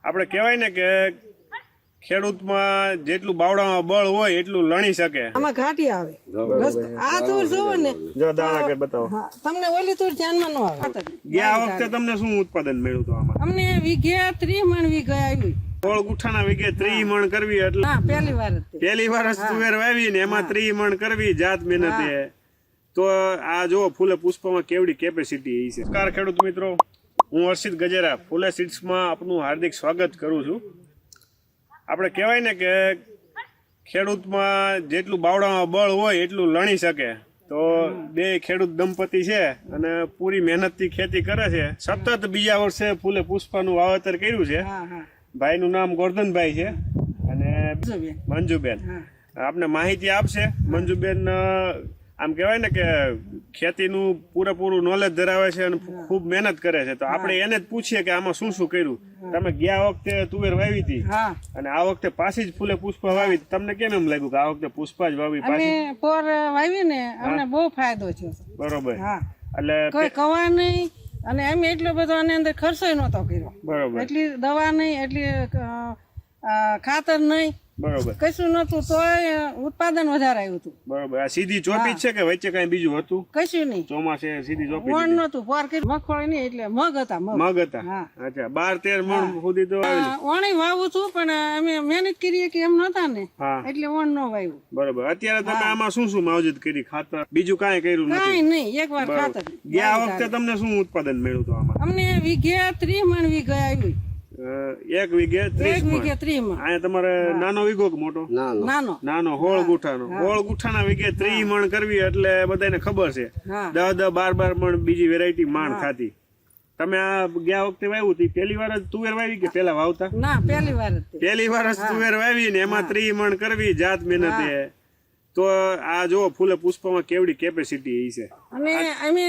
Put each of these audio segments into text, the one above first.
આપણે કહેવાય ને કે ખેડૂતમાં જેટલું બાવડામાં બળ હોય એટલું લણી શકે. આમાં ઘાટી આવે. આ તુર જોવો ને, જો દાણા કે બતાવો. હા, તમને ઓલી તુર ધ્યાનમાં ન આવે. ગયા વખતે તમને શું ઉત્પાદન મળ્યું હતું આમાં? અમને વીઘે 30 મણ વીઘે આવી. ગોળ ગુઠાના વીઘે 30 મણ કરવી એટલે હા, પહેલી વાર જ પહેલી વાર જ તુવેર વાવી ને એમાં 30 મણ કરવી જાત મહેનતે. તો આ જો ફૂલે પુષ્પમાં કેવડી કેપેસિટી છે. નમસ્કાર ખેડૂત મિત્રો, હું હર્ષિત ગજેરા ફૂલે સીડ્સમાં આપનું હાર્દિક સ્વાગત કરું છું. આપણે કહેવાય ને કે ખેડૂતમાં જેટલું બાવડામાં બળ હોય એટલું લણી શકે. તો બે ખેડૂત દંપતી છે અને પૂરી મહેનતથી ખેતી કરે છે. સતત બીજા વર્ષે ફૂલે પુષ્પાનું વાવેતર કર્યું છે. ભાઈનું નામ ગોરધનભાઈ છે અને મંજુબેન આપને માહિતી આપશે. મંજુબેન આમ કહેવાય ને કે ખેતીનું પૂરેપૂરું નોલેજ ધરાવે છે અને ખૂબ મહેનત કરે છે. તો આપણે એને જ પૂછીએ કે આમાં શું શું કર્યું. તમે ગયા વખતે તુવેર વાવી હતી અને આ વખતે પાછી જ ફૂલે પુષ્પા વાવી. તમને કેમ એમ લાગ્યું કે આ વખતે પુષ્પા જ વાવી? અમે પોર વાવી ને અમને બહુ ફાયદો થયો. બરોબર. એટલે કોઈ કવા નહીં અને એમ એટલો બધો આની અંદર ખર્ચો નહોતો કર્યો. બરોબર. એટલી દવા નહીં, એટલી ખાતર નહીં, બરોબર, કશું નતું તોય ઉત્પાદન વધારે આવ્યું હતું. બરોબર. આ સીધી ચોપી જ છે કે વચ્ચે કઈ બીજું હતું? કશું નહીં, ચોમાસે સીધી ચોપી વણ નતું. પોર કરી મગફળી નહીં એટલે મગ હતા. મગ હતા. અચ્છા, 12-13 મણ સુધી તો વણી વાવું છું પણ અમે મહેનત કરીએ કે એમ નતા ને એટલે વણ ન વાવ્યું. બરોબર. અત્યારે તમે આમાં શું શું માવજત કરી? ખાતર બીજું કાંઈ કર્યું નથી? કાંઈ નહીં, એકવાર ખાતર. ગયા વખતે તમને શું ઉત્પાદન મળ્યું હતું આમાં? અમને વીઘે 30 મણ વીઘે આવ્યું. એક વીઘે 30 મણ. અહીંયા તમારે નાનો વીઘો કે મોટો? નાનો હોળ ગુઠાનો. હોળ ગુઠાના વીઘે 30 મણ કરવી એટલે બધાને ખબર છે 10-10, 12-12 મણ બીજી વેરાયટી માંડ ખાતી. તમે આ ગયા વખતે વાવ્યું હતી પહેલી વાર જ તુવેર વાવી કે પેલા વાવતા? ના, પહેલી વાર જ. પહેલી વાર જ તુવેર વાવી ને એમાં 30 મણ કરવી જાત મહેનતે. તો આ જો ફૂલે પુષ્પમાં કેવડી કેપેસિટી છે. અને અમે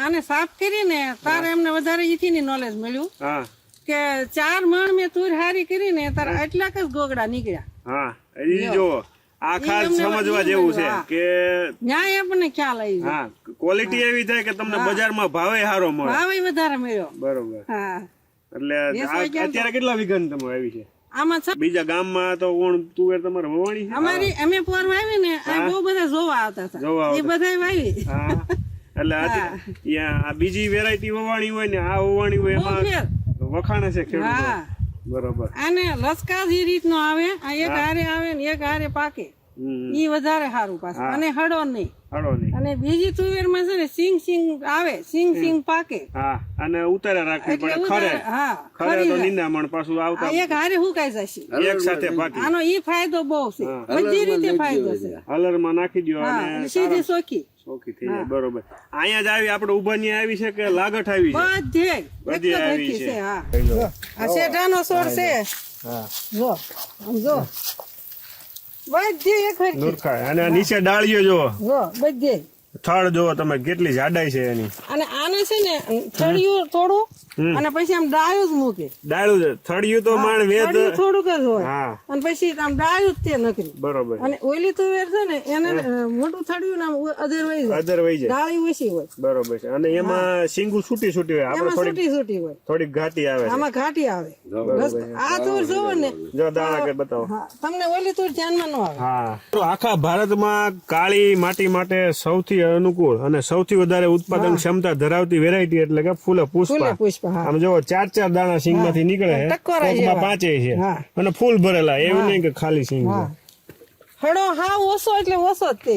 આને સાફ કરીને તારે એમને વધારે ઈથી નોલેજ મળ્યું. હા, કે 4 મણ મેં તુર હારી કરીને તાર આટલા જ ગોગડા નીકળ્યા. હા, એ જો આ ખાસ સમજવા જેવું છે કે ન્યાય આપણને ખ્યાલ આવી જાય. હા, ક્વોલિટી એવી થાય કે તમને બજારમાં ભાવે સારો મળે. ભાવે વધારે મળ્યો. બરોબર. હા, એટલે અત્યારે કેટલા વીઘાની તમે આવી છે? આમાં બીજા ગામમાં તો કોણ તુવેર તમારે વવાણી છે? અમારી અમે પોર વાવી ને આ બહુ બધા જોવા આવતા હતા. એ બધા વાવી. હા, એટલે આ બીજી વેરાયટી વવાણી હોય ને આ વવાણી હોય એમાં વખાણે છે ખેડૂતો. બરોબર. આને લસકા જે રીતનો આવે, આ એક હારે આવે ને એક હારે પાકે, ઈ વધારે સારું પાછું. અને હળો નહીં. અને બીજી તુવેર માં છે ને સિંગ આવે, સિંગ પાકે. હા, અને ઉતારે રાખવી પડે. ખરે ખરે તો નિંદામણ પાછું આવતા એક હારે હુકાઈ જશે, એક સાથે પાકે. આનો ઈ ફાયદો બહુ છે, બધી રીતે ફાયદો છે. હલર માં નાખી દો અને સીધી સોખી થઈ જાય. બરોબર. અહીંયા જ આવી આપણે ઉભાની આવી છે કે લાગઠ આવી છે? બધી આવી છે. આ શેઢાનો છોડ છે. જો જો બધી એક હરખી નુરખાય. અને નીચે ડાળીઓ જો બધી થડ જો તમે કેટલી જાડાઈ છે એની. અને આને છે ને થળિયું થોડું અને પછી આમ ડાળું જ મૂકે. ડાળું થળિયું તો માણ વેદ થોડુંક જ હોય અને પછી આમ ડાળું જ તે નકરી. બરોબર. અને ઓલી તુવેર છે ને એને મોટું થળિયું આમ અધર વહી જાય, ડાળી ઓછી હોય. બરોબર છે. અને એમાં સિંગુ છૂટી હોય, આપણે છૂટી હોય, થોડીક ઘાટી આવે. આમાં ઘાટી આવે. આ તુર જોવો ને, જો દાણા કે બતાવો. તમને ઓલી તુર ધ્યાનમાં ન આવે. હા, તો આખા ભારતમાં કાળી માટી માટે સૌથી અનુકૂળ અને સૌથી વધારે ઉત્પાદન ક્ષમતા ધરાવતી વેરાયટી એટલે કે ફૂલે પુષ્પા. આમ જો 4-4 દાણા સિંગ માંથી નીકળે છે, કોકમાં 5 છે અને ફૂલ ભરેલા. એવું નહીં કે ખાલી સિંગ છે. હળો હા ઓછો એટલે ઓછો જ તે.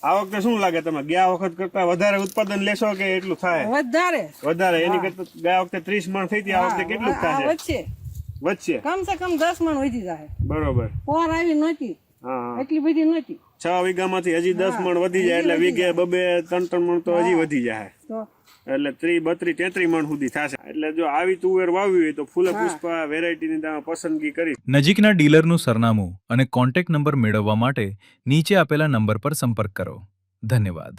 આ વખતે શું લાગે તમે ગયા વખત કરતા વધારે ઉત્પાદન લેશો કે એટલું થાય? વધારે. એની કરતા ગયા વખતે 30 મણ થઈ હતી, આ વખતે કેટલું થશે? વચ્ચે કમ સે કમ 10 મણ વધી જાય. બરોબર. પોર આવી નહોતી, એટલી બધી નહોતી. 6 વીઘામાંથી હજી 10 મણ વધી જાય એટલે વીઘે 2-3 મણ તો હજી વધી જાય. એટલે 30, 32, 33 મણ સુધી થશે. એટલે જો આવી તુવેર વાવી હોય તો ફૂલે પુષ્પા વેરાયટીની તમે પસંદગી કરી. નજીકના ડીલરનું સરનામું અને કોન્ટેક્ટ નંબર મેળવવા માટે નીચે આપેલા નંબર પર સંપર્ક કરો. ધન્યવાદ.